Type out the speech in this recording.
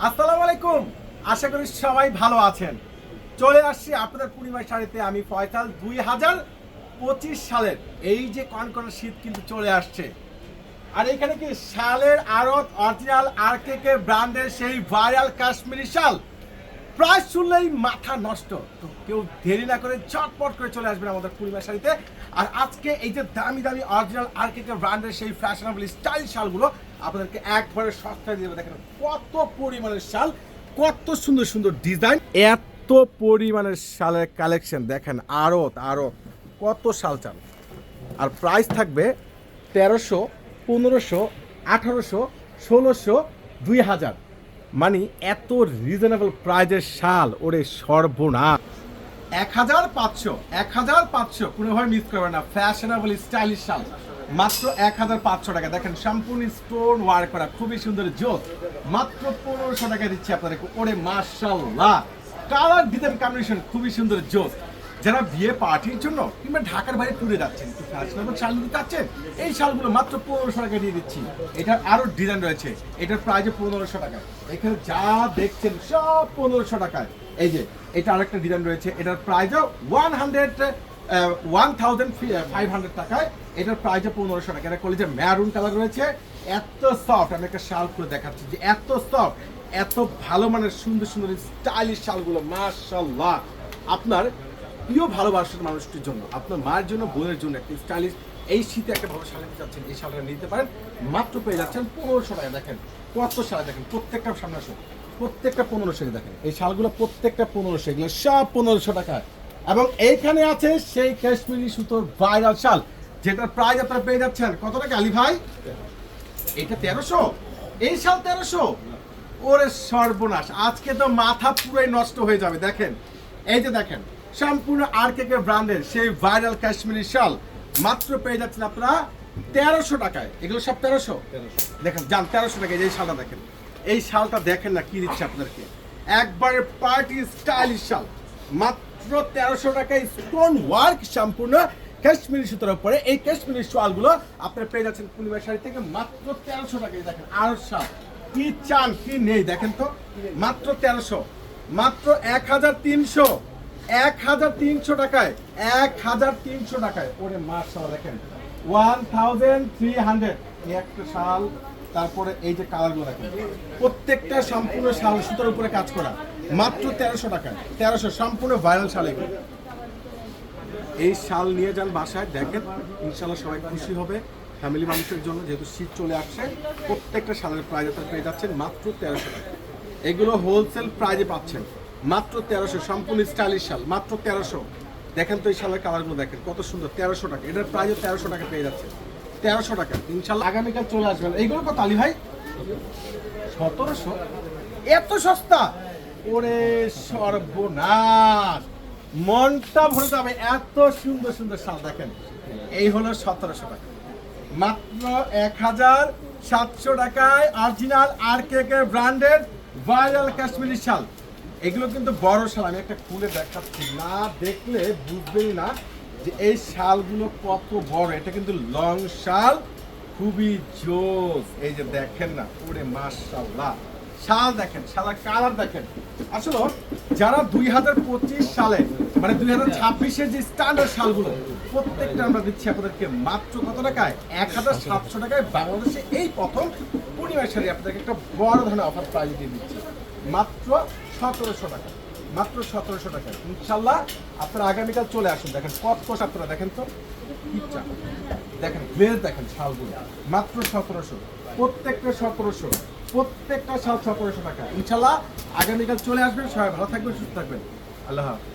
আসসালামু আলাইকুম। আশা করি সবাই ভালো আছেন। চলে আসছি আপনাদের পূর্ণিমা শাড়িতে। আমি ফয়সাল। 2025 সালের এই যে কনকনে শীত কিন্তু চলে আসছে। আর এখানে কি শালের আড়ত অরিজিনাল আরকেকে ব্র্যান্ডের সেই ভাইরাল কাশ্মীরি শাল প্রায় শুনলেই মাথা নষ্ট। তো কেউ দেরি না করে চটপট করে চলে আসবেন আমাদের পূর্ণিমা শাড়িতে। আর আজকে এই যে দামি দামি অরিজিনাল আরকেকে ব্র্যান্ডের সেই ফ্যাশনেবল স্টাইল শালগুলো আপনাদেরকে একবারে সস্তায় দিয়ে দেবে। দেখেন কত পরিমাণের শাল, কত সুন্দর সুন্দর ডিজাইন, এত পরিমাণের শালের কালেকশন। দেখেন আড়ত কত শাল চাল। আর প্রাইস থাকবে 1300, 1500, 1800, 1600, 2000। মানে এত রিজনেবল প্রাইজের শাল, ওরে সর্বনাশ। 1500 কোনোভাবে মিস করবে না। ফ্যাশনেবল স্টাইলিশ শাল মাত্র 1500 টাকা। দেখেন সম্পূর্ণ স্টোন ওয়ার্ক করা, খুবই সুন্দর জোস। মাত্র 1500 টাকা দিচ্ছি আপনাদেরকে। ওরে মাশাআল্লাহ, কালার ডিজাইন কম্বিনেশন খুবই সুন্দর জোস। যারা বিয়ে পার্টির জন্য কিংবা ঢাকার বাইরে ট্যুরে যাচ্ছেন, একটু ফ্যাশনেবল শাল নিতে চাচ্ছেন, এই শালগুলো মাত্র 1500 টাকা দিয়ে দিচ্ছি। এটার আরো ডিজাইন রয়েছে, এটার প্রাইস 1500 টাকা। এখানে যা দেখছেন সব 1500 টাকায়। এই যে এটা আরেকটা ডিজাইন রয়েছে, এটার প্রাইসও 1500 টাকায়। এটার প্রাইস 1500 টাকা। এটা কলেজে ম্যারুন কালার রয়েছে, এত সফট। আমি একটা শাল করে দেখাচ্ছি যে এত সফট, এত ভালো মানের সুন্দর সুন্দর স্টাইলিশ শালগুলো মাশাআল্লাহ। আপনার প্রিয় ভালোবাসার মানুষটির জন্য, আপনার মায়ের জন্য, বোনের জন্য একটা স্টাইলিশ এই শীতে একটা ভালো শাল নিতে যাচ্ছেন, এই শালটা নিতে পারেন। মাত্র পেয়ে যাচ্ছেন 1500 টাকা। দেখেন কত শাল, দেখেন প্রত্যেকটা সামনে আসুন, প্রত্যেকটা 1500। দেখেন এই শালগুলো প্রত্যেকটা 1500, এগুলো সব 1500 টাকা। এবং এইখানে আছে সেই কাশ্মীরি সুতোর ভাইরাল শাল, যেটার প্রাইস আপনারা পেয়ে যাচ্ছেন কত টাকা আলী ভাই? এটা 1300, এই শাল 1300। ওরে সর্বনাশ, আজকে তো মাথা পুরোই নষ্ট হয়ে যাবে। দেখেন এই যে দেখেন সম্পূর্ণ আরকেকে ব্র্যান্ডের সেই ভাইরাল কাশ্মীরি শাল মাত্র পেয়ে যাচ্ছেন আপনারা 1300 টাকায়। এগুলো সব 1300। দেখেন যান 1300 টাকায়। এই শালটা দেখেন, এই শালটা দেখেন না কি দিচ্ছে আপনাদেরকে, একবারে পার্টি স্টাইলিশ শাল মাত্র 1300 টাকায়। স্টোন ওয়ার্ক সম্পূর্ণ কাশ্মীরি সুতোর উপরে এই কাশ্মীরি শালগুলো আপনারা পেয়ে যাচ্ছেন পূর্ণিমা শাড়ি থেকে মাত্র 1300 টাকায়। দেখেন আর শাল কি চান কি নেই দেখেন তো, মাত্র 1300, মাত্র 1300, 1300 টাকায়, 1300 টাকায়। ওরে মাশাআল্লাহ, দেখেন 1300 এই একটা শাল। তারপরে এই যে কালারগুলো দেখেন, প্রত্যেকটা সম্পূর্ণ শাল সুতোর উপরে কাজ করা, মাত্র 1300 টাকায়। 1300 সম্পূর্ণ ভাইরাল শাল এগুলো। এই শাল নিয়ে যান বাসায়, দেখেন ইনশাআল্লাহ সবাই খুশি হবে। ফ্যামিলি মানুষের জন্য যেহেতু শীত চলে আসছে, প্রত্যেকটা শালের প্রাইস আপনারা পেয়ে যাচ্ছেন মাত্র 1300 টাকা। এগুলো হোলসেল প্রাইজে পাচ্ছেন মাত্র 1300। সম্পূর্ণ স্টাইলিশ শাল মাত্র 1300। দেখেন তো এই শালের কালারগুলো দেখেন কত সুন্দর, 1300 টাকা। এটার প্রাইসও 1300 টাকা পেয়ে যাচ্ছে, 1300 টাকা। ইনশাআল্লাহ আগামীকাল চলে আসবেন। এইগুলো কত আলী ভাই? 1700, এত সস্তা? ওরে সর্বনাশ, মনটা ভরে যাবে। এত সুন্দর সুন্দর শাল দেখেন, এই হলো 1700 টাকা। মাত্র 1700 টাকায় অরিজিনাল আরকেকে ব্র্যান্ডেড ভাইরাল কাশ্মীরি শাল। এগুলো কিন্তু বড় শাল, আমি একটা খুলে দেখাচ্ছি, না দেখলে বুঝবেনই না যে এই শালগুলো কত বড়। এটা কিন্তু লং শাল, খুবই জোস। এই যে দেখেন না, ওরে মাশাআল্লাহ, শাল দেখেন, শালার কালার দেখেন। আসলে যারা 2025 সালে মানে 2026-এর যে স্ট্যান্ডার্ড শালগুলো প্রত্যেকটা আমরা দিচ্ছি আপনাদেরকে মাত্র কত টাকায়? 1700 টাকায়। বাংলাদেশে এই প্রথম পূর্ণিমা শাড়ি আপনাদেরকে একটা বড় ধরনের অফার প্রাইস দিয়ে দিচ্ছি মাত্র 1700 টাকা, মাত্র 1700 টাকায়। ইনশাল্লাহ আপনারা আগামীকাল চলে আসুন। দেখেন কত আপনারা দেখেন তো ইচ্ছা, দেখেন গ্লেজ দেখেন শালগুলো মাত্র 1700, প্রত্যেকটা 1700, প্রত্যেকটা শাল 1700 টাকা। ইনশাল্লাহ আগামীকাল চলে আসবেন। সবাই ভালো থাকবেন, সুস্থ থাকবেন। আল্লাহ হাফেজ।